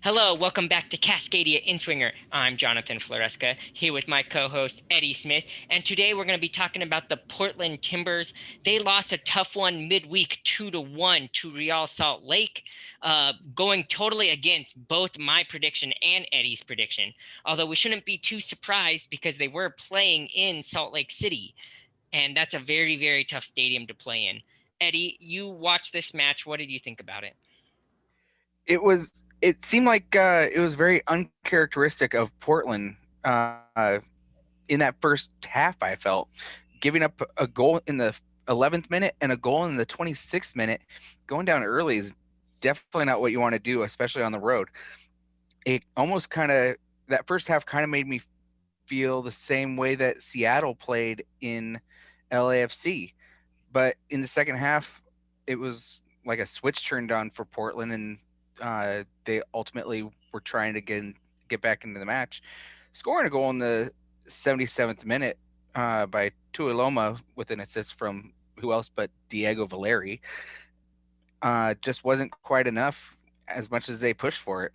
Hello, welcome back to Cascadia Inswinger. I'm Jonathan Floresca, here with my co-host Eddie Smith, and today we're going to be talking about the Portland Timbers. They lost a tough one midweek, 2-1 to Real Salt Lake, going totally against both my prediction and Eddie's prediction. Although we shouldn't be too surprised because they were playing in Salt Lake City, and that's a very, very tough stadium to play in. Eddie, you watched this match. What did you think about it? It seemed like it was very uncharacteristic of Portland in that first half. I felt giving up a goal in the 11th minute and a goal in the 26th minute. Going down early is definitely not what you want to do, especially on the road. It almost kind of that first half kind of made me feel the same way that Seattle played in LAFC. But in the second half, it was like a switch turned on for Portland, and they ultimately were trying to get back into the match, scoring a goal in the 77th minute by Tuiloma with an assist from who else but Diego Valeri. Just wasn't quite enough as much as they pushed for it.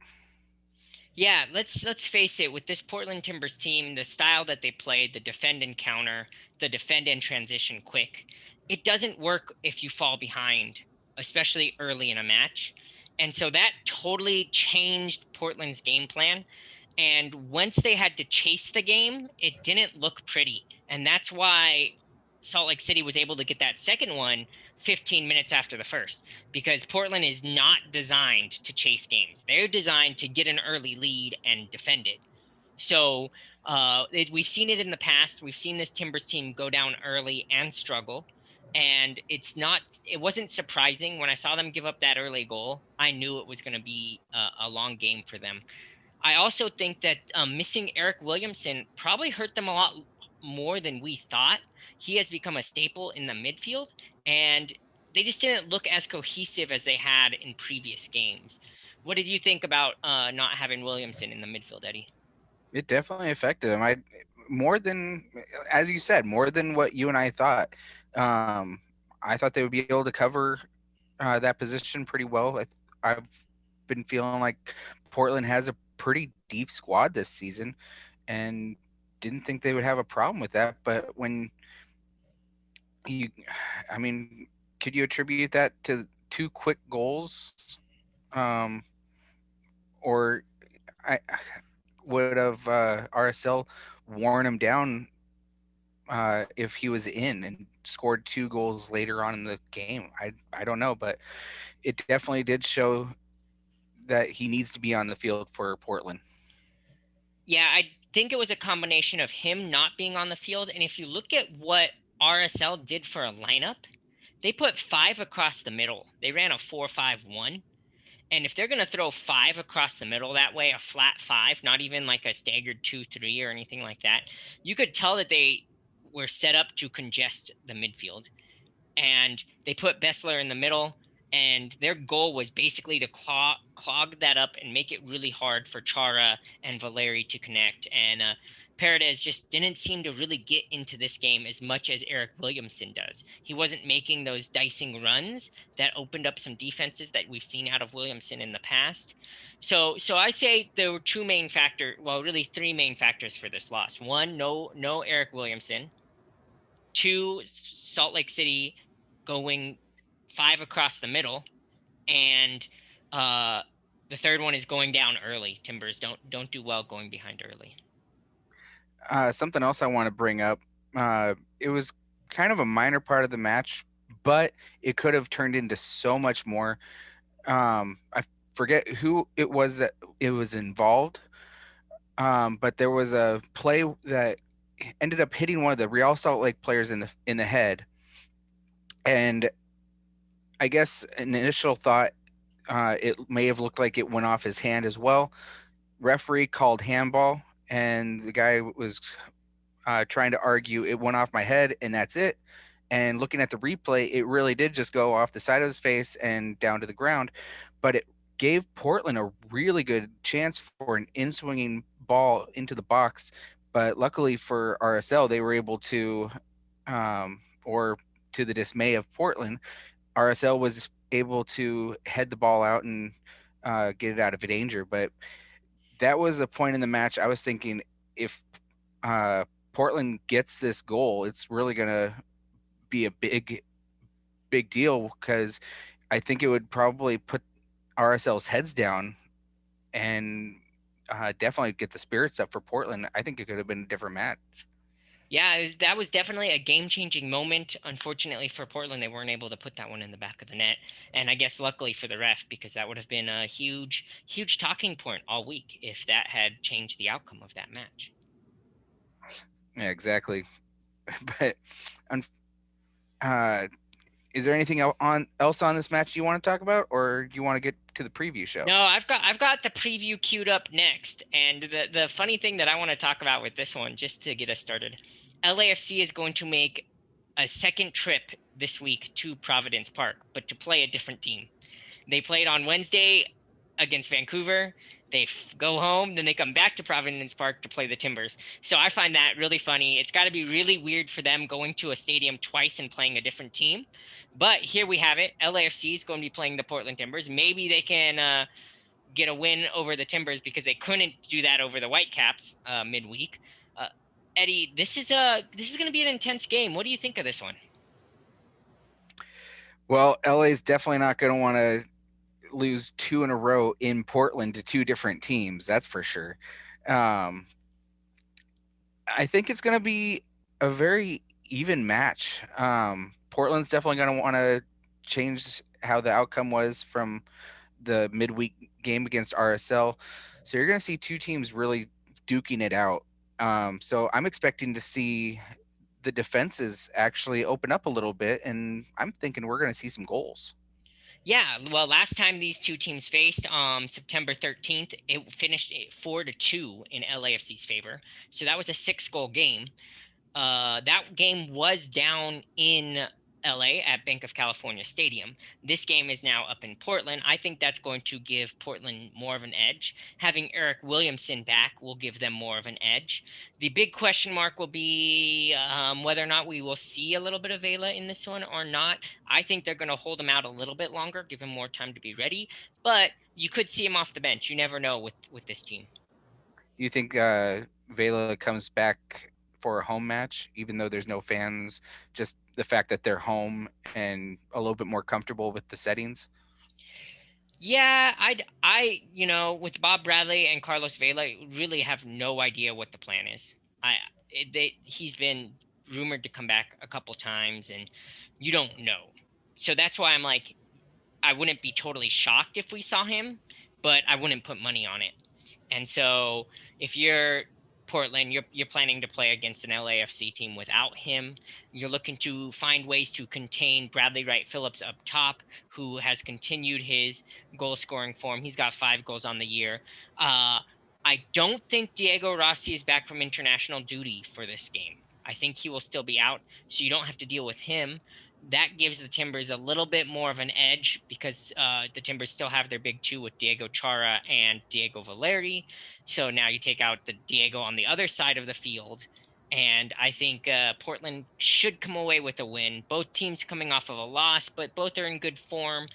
Yeah, let's face it, with this Portland Timbers team, the style that they played, the defend and counter, the defend and transition quick, it doesn't work if you fall behind, especially early in a match. And so that totally changed Portland's game plan. And once they had to chase the game, it didn't look pretty. And that's why Salt Lake City was able to get that second one 15 minutes after the first, because Portland is not designed to chase games. They're designed to get an early lead and defend it. So we've seen it in the past. We've seen this Timbers team go down early and struggle. And it wasn't surprising when I saw them give up that early goal. I knew it was going to be a long game for them. I also think that missing Eric Williamson probably hurt them a lot more than we thought. He has become a staple in the midfield, and they just didn't look as cohesive as they had in previous games. What did you think about not having Williamson in the midfield, Eddie? It definitely affected them. I more than, as you said, more than what you and I thought. Um, I thought they would be able to cover that position pretty well. I've been feeling like Portland has a pretty deep squad this season, and didn't think they would have a problem with that. But when you, I mean, could you attribute that to two quick goals, um, or I would have RSL worn him down if he was in and scored two goals later on in the game? I don't know, but it definitely did show that he needs to be on the field for Portland. Yeah, I think it was a combination of him not being on the field. And if you look at what RSL did for a lineup, they put five across the middle. They ran a 4-5-1. And if they're going to throw five across the middle that way, a flat five, not even like a staggered 2-3 or anything like that, you could tell that they were set up to congest the midfield. And they put Bessler in the middle, and their goal was basically to clog that up and make it really hard for Chara and Valeri to connect. And Paredes just didn't seem to really get into this game as much as Eric Williamson does. He wasn't making those dicing runs that opened up some defenses that we've seen out of Williamson in the past. So I'd say there were two main factors, well, really three main factors for this loss. One, no Eric Williamson. Two, Salt Lake City going five across the middle, and uh, the third one is going down early. Timbers don't do well going behind early. Something else I want to bring up. It was kind of a minor part of the match, but it could have turned into so much more. I forget who it was that it was involved, but there was a play that ended up hitting one of the Real Salt Lake players in the head, and I guess an initial thought, it may have looked like it went off his hand as well. Referee called handball, and the guy was trying to argue it went off my head and that's it. And looking at the replay, it really did just go off the side of his face and down to the ground. But it gave Portland a really good chance for an in swinging ball into the box. But luckily for RSL, they were able to, or to the dismay of Portland, RSL was able to head the ball out and get it out of danger. But that was a point in the match I was thinking if uh, Portland gets this goal, it's really gonna be a big deal because I think it would probably put RSL's heads down and definitely get the spirits up for Portland. I think it could have been a different match. Yeah, that was definitely a game-changing moment. Unfortunately for Portland, they weren't able to put that one in the back of the net. And I guess luckily for the ref, because that would have been a huge, huge talking point all week if that had changed the outcome of that match. Yeah, exactly. But uh, is there anything else on this match you want to talk about, or do you want to get to the preview show? No, I've got the preview queued up next. And the funny thing that I want to talk about with this one, just to get us started, LAFC is going to make a second trip this week to Providence Park, but to play a different team. They played on Wednesday against Vancouver. They go home, then they come back to Providence Park to play the Timbers. So I find that really funny. It's got to be really weird for them going to a stadium twice and playing a different team. But here we have it. LAFC is going to be playing the Portland Timbers. Maybe they can get a win over the Timbers because they couldn't do that over the Whitecaps midweek. Uh, Eddie, this is going to be an intense game. What do you think of this one? Well, LA's definitely not going to want to lose two in a row in Portland to two different teams. That's for sure. Um, I think it's going to be a very even match. Portland's definitely going to want to change how the outcome was from the midweek game against RSL. So you're going to see two teams really duking it out. So I'm expecting to see the defenses actually open up a little bit, and I'm thinking we're going to see some goals. Yeah, well, last time these two teams faced, September 13th, it finished 4-2 in LAFC's favor. So that was a 6-goal game. That game was down in LA at Bank of California Stadium. This game is now up in Portland. I think that's going to give Portland more of an edge. Having Eric Williamson back will give them more of an edge. The big question mark will be whether or not we will see a little bit of Vela in this one or not. I think they're going to hold him out a little bit longer, give him more time to be ready. But you could see him off the bench. You never know with this team. You think Vela comes back for a home match, even though there's no fans? Just the fact that they're home and a little bit more comfortable with the settings. Yeah, with Bob Bradley and Carlos Vela, really have no idea what the plan is. He's been rumored to come back a couple times, and you don't know. So that's why I'm like, I wouldn't be totally shocked if we saw him, but I wouldn't put money on it. And so if you're Portland, you're planning to play against an LAFC team without him. You're looking to find ways to contain Bradley Wright Phillips up top, who has continued his goal scoring form. He's got 5 goals on the year. I don't think Diego Rossi is back from international duty for this game. I think he will still be out, so you don't have to deal with him. That gives the Timbers a little bit more of an edge because the Timbers still have their big two with Diego Chara and Diego Valeri. So now you take out the Diego on the other side of the field. And I think Portland should come away with a win. Both teams coming off of a loss, but both are in good form.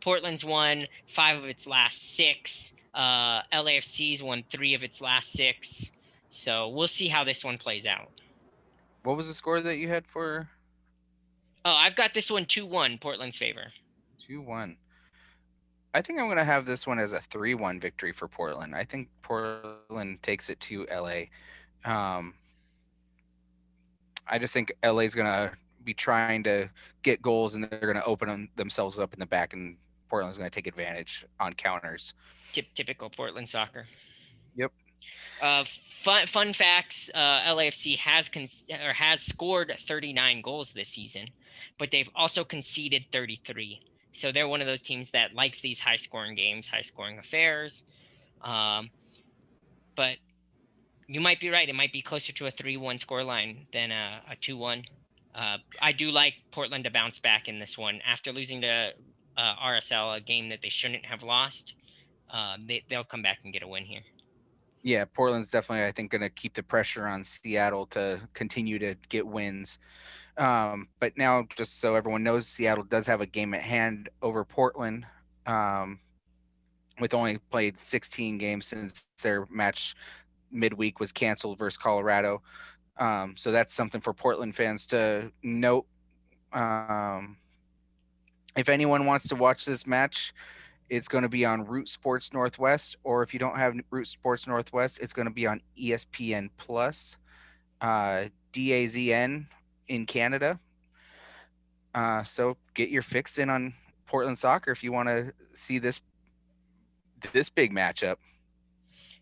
Portland's won 5 of its last 6. LAFC's won 3 of its last 6. So we'll see how this one plays out. What was the score that you had for Oh, I've got this one 2-1, Portland's favor. 2-1? I think I'm going to have this one as a 3-1 victory for Portland. I think Portland takes it to LA. Um, I just think LA is going to be trying to get goals and they're going to open themselves up in the back, and Portland's going to take advantage on counters. Typical Portland soccer. Yep. Fun facts: LAFC has scored 39 goals this season, but they've also conceded 33. So they're one of those teams that likes these high scoring games, high scoring affairs. Um, but you might be right; it might be closer to a 3-1 scoreline than a 2-1. I do like Portland to bounce back in this one after losing to RSL, a game that they shouldn't have lost. They'll come back and get a win here. Yeah, Portland's definitely, I think, going to keep the pressure on Seattle to continue to get wins. But now, just so everyone knows, Seattle does have a game at hand over Portland. Um, with only played 16 games since their match midweek was canceled versus Colorado. So that's something for Portland fans to note. Um, if anyone wants to watch this match, it's going to be on Root Sports Northwest, or if you don't have Root Sports Northwest, it's going to be on ESPN Plus, DAZN in Canada. So get your fix in on Portland soccer if you want to see this big matchup.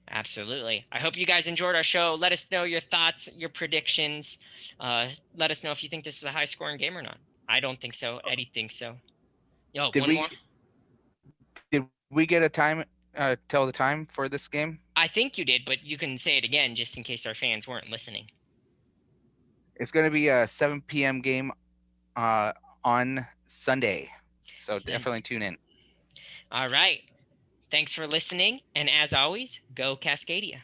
Absolutely. I hope you guys enjoyed our show. Let us know your thoughts, your predictions. Let us know if you think this is a high scoring game or not. I don't think so. Eddie thinks so. Yo, Did one more. did we get a time? Tell the time for this game? I think you did, but you can say it again just in case our fans weren't listening. It's going to be a 7 p.m. game uh, on Sunday, so Sunday. definitely tune in. All right. Thanks for listening. And as always, go Cascadia.